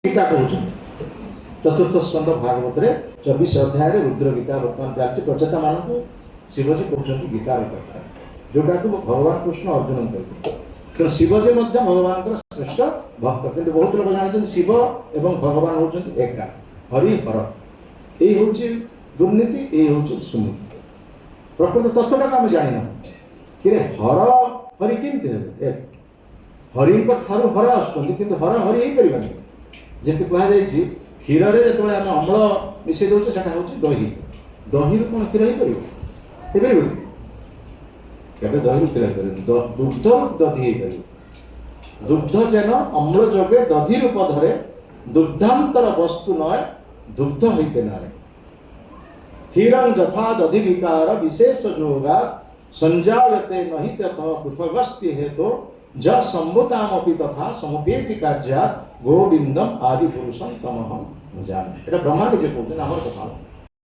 गीता कहते चतुर्थ स्कंद भागवत 24 अध्याय रुद्र गीता बर्तमान चलती प्रचेता मान शिवजी कहते गीतार कथा जोटा को भगवान कृष्ण अर्जुन कहते शिवजी भगवान श्रेष्ठ भक्त कि बहुत लोग जानते शिव एवं भगवान होती एका हरि हर यही हूँ दुर्नीति यही हूँ सुनीति प्रकृत तत्वटा आम जाना कि हर हरि केमती हरि हर आसुँच कि हर हरि हो पार जमी कहुई क्षीर जो आम अम्ल मिसई दौचे से दही दही कौन क्षीर हो पार केवे दही क्षीर हो दुग्ध दधि हो पार दुग्ध जेन अम्ल जोगे दधि रूप धरे दुग्धांतर वस्तु नय दुग्ध होते नारे क्षीरं यथा दधि विकार विशेष जोगा संजायते नहि ततः पृथगस्ति हेतु ज संभूतामपि तथा समुपेति कार्यात् गोविंदम आदि पुरुषम तमहम भजामि। एटा ब्रह्मांड जे कहते आमर कथा